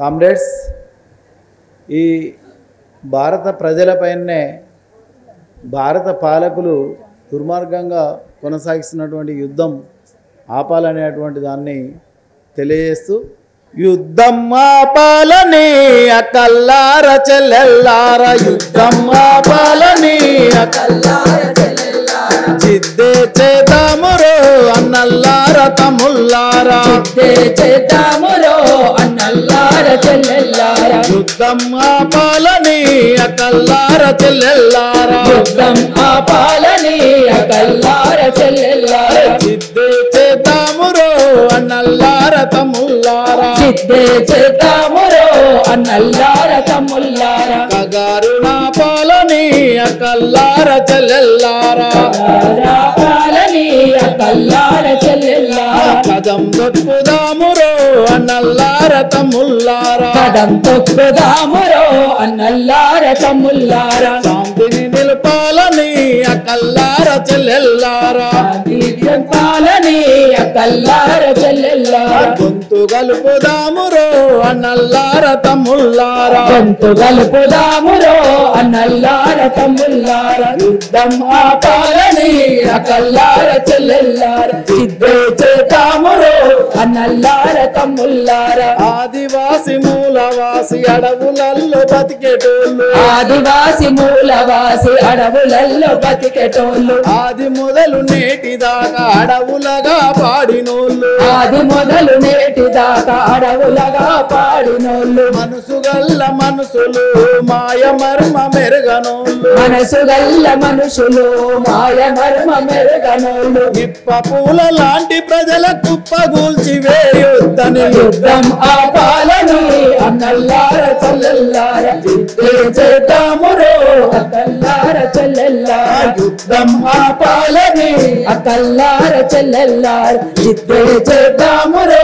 Comrades, ఈ భారత ప్రజలపైనే భారత పాలకులు దుర్మార్గంగా కొనసాగిస్తున్నటువంటి యుద్ధం ఆపాలనేటువంటి దాన్ని తెలియజేస్తూ, యుద్ధం ఆపాలని అకల్లార చెల్లెల్లార, యుద్ధం ఆపాలని అకల్లార చెల్లెల్లార, జిద్దే చేద్దామురో అన్నల్లార తమ్ముల్లారా, జిద్దే చేద్దామురో అన్నల్లార చెల్లెల్లార, యుద్ధం ఆపాలని అకల్లార చెల్లెల్లార, యుద్ధం ఆపాలని అకల్లార చెల్లెల్లార, జిద్దే చేద్దామురో అన్నల్లార తమ్ముల్లారా, జిద్దే చేద్దామురో అన్నల్లార తమ్ముల్లార, కగారుణ పాలని అకల్లార చెల్లెల్లారా, పాలని అకల్లార చెల్లెల్లార, కదం దొక్కుదామురో అన్నల్లార తమ్ముల్లారా, కదం తొక్కుదామురో అన్నల్లార తమ్ముల్లార, శాంతిని నిలపాలని అకల్లార చెల్లెల్లారా, పాలని అకల్లార చెల్లెల్లార, గొంతు గలుపుదామురో అన్నల్లార తమ్ముల్లారా, గొంతు గలుపుదామురో అన్నల్లార తమ్ముల్లార, యుద్ధం ఆపాలని అకల్లార చెల్లెల్లార, జిద్దే చేద్దామురో అన్నల్లార తమ్ముల్లార, ఆదివాసి మూలవాసి అడవులల్లో బతికేటోళ్ళు, ఆదివాసి మూలవాసి అడవులల్లో బతికెటోళ్ళు, ఆది మొదలు నేటి దాకా అడవులగా పాడినోళ్ళు, ఆది మొదలు నేటి దాకా అడవులగా పాడినోళ్ళు, మనసు గల్ల మనుషులు మాయ మర్మ మెరుగనోళ్ళు, మనసు గల్ల మనుషులు మాయ మర్మ మెరుగనోళ్ళు, ఇప్ప పూల లాంటి ప్రజల కుప్పగూల్చి వేయొద్దని యుద్ధం ఆపాలని అన్నల్లార చెల్లెల్లార, జిద్దే చేద్దామురో అకల్లార చెల్లెల్లార, యుద్ధం ఆపాలని అకల్లార చెల్లెల్లార, జిద్దే చేద్దామురో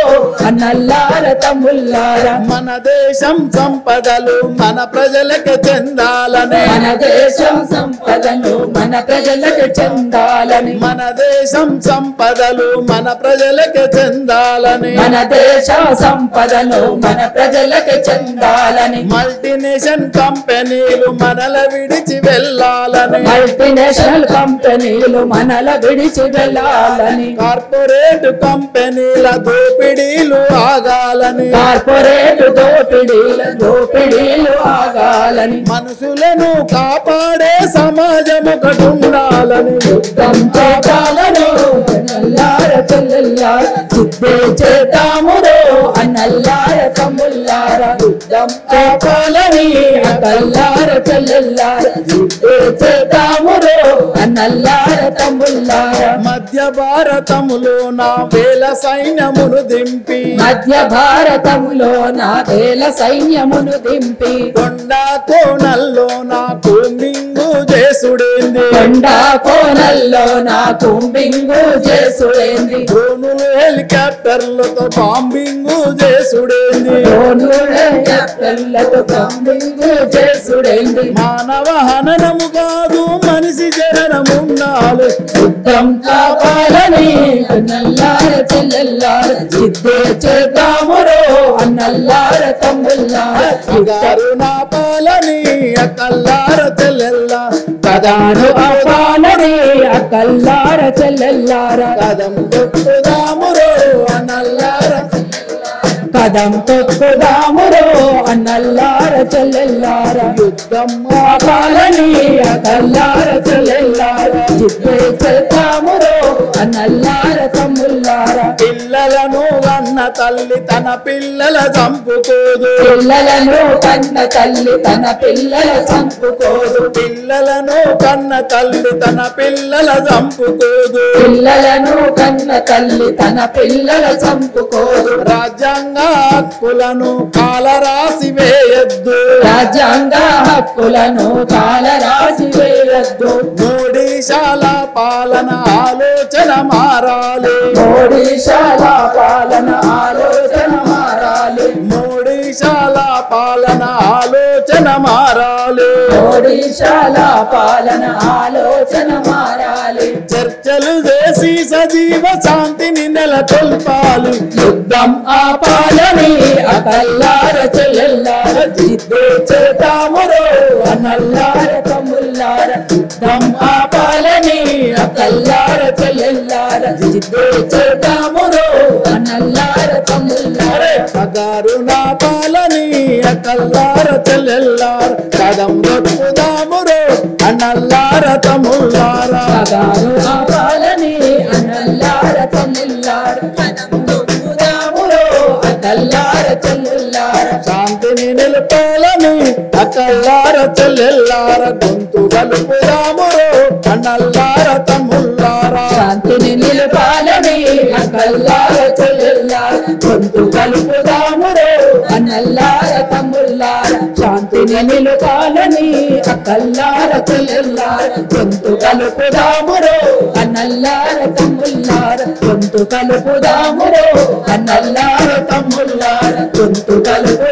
అన్నల్లార తమ్ముల్లార, మన దేశం సంపదలు మన ప్రజలకు చెందాలని, మన దేశం సంపదను మన ప్రజలకు చెందాలని, మన దేశం సంపదలు మన ప్రజలకు చెందాలని, మన దేశ సంపదను మన ప్రజలకు చెందాలని, మల్టీనేషనల్ కంపెనీలు మనల విడిచి వెళ్ళాలని, మల్టీనేషనల్ కంపెనీలు మనల విడిచి వెళ్ళాలని, కార్పొరేట్ కంపెనీల దోపిడీలు ఆగాలని, కార్పొరేట్ దోపిడీలు ఆగాలని, మనుషులను కాపాడే సమాజం ఒకటి ఉండాలని, యుద్ధం చేద్దామని అన్నల్లార చెల్లెల్లార, జిద్దే చేద్దామురో అన్నల్లార తమ్ముల్లార, యుద్ధం ఆపాలని అకల్లార చెల్లెల్లార, జిద్దే చేద్దామురో అన్నల్లార తమ్ముల్లార, మధ్య భారతములో నా వేల సైన్యమును దింపి, మధ్య భారతములో నా వేల సైన్యమును దింపి, కొండ కోణల్లో నా కుంబింగు చేసుడేంది, కొండా కోనల్లో నా కుంబింగు చేసుడేంది, డ్రోనులు హెలికాప్టర్లతో బాంబింగు చేసుడేంది, పిల్లతో కుంబింగు చేసుడేంది, మానవ హననము కాదు మనిషి జననము ఉండాలి, యుద్ధం కాపాలని అన్నల్లార చెల్లెల్లార, జిద్దే చేద్దామురో అన్నల్లార తమ్ముల్లార, గారు నా పాలని అకల్లార చెల్లెల్లా, కదాను ఆపాలని అకల్లార చెల్లెల్లార, కదం తొక్కుదామురో అనల్లార, కదం తొక్కుదామురో అన్నల్లార చెల్లెల్లార, యుద్ధం ఆపాలని అకల్లార చెల్లెల్లార, జిద్దే చేద్దామురో అన్నల్లార తమ్ముల్లార, పిల్లలను అన్న తల్లి తన పిల్లల చంపుకోదు, పిల్లలను కన్న తల్లి తన పిల్లల చంపుకోదు, పిల్లలను కన్న తల్లి తన పిల్లల చంపుకోదు, పిల్లలను కన్న తల్లి తన పిల్లల చంపుకోదు, రాజ్యాంగ హక్కులను కాలరాసి వేయద్దు, రాజ్యాంగ హక్కులను కాలరాసి వేయద్దు, మోడీశాల పాలన ఆలోచన మారాలి, మోడీశాల పాలన ఆలోచన మారాలి, మోడీశాల పాలన ఆలోచన మారాలి, ఒడిశాల పాలన ఆలోచన మారాలి. చర్చలు చేసి సజీవ శాంతిని నెలకొల్పాలి. యుద్ధం ఆపాలని అకల్లార చెల్లెల్లార జిద్దు చేద్దామురో అన్నల్లార తమ్ముల్లార. యుద్ధం ఆపాలని అకల్లార చెల్లెల్లార జిద్దు చేద్దామురో అన్నల్లార తమ్ముల్లార. అగారు నా పాలని అకల్లార చెల్లెల్లార కదం దొక్కుదామురో అన్నల్లార తమ్ముల్లార. అగారు ఆపాలని అన్నల్లార తమ్ముల్లార కదం దొక్కుదామురో అన్నల్లార చెల్లెల్లార. శాంతిని నిలుపాలని అకల్లార చెల్లెల్లార గొంతు కలుపుదామురో అన్నల్లార తమ్ముల్లార. శాంతిని నిలపాలని అకల్లార చెల్లెల్లార గొంతు కలుపుదామురో అన్నల్లార తమ్ముల్లార. శాంతిని నిలపాలని అకల్లార చెల్లెల్లార గొంతు కలుపుదామురో అన్నల్లార తమ్ముల్లార. గొంతు కలుపుదామురో అన్నల్లార తమ్ముల్లార గొంతు కలుపు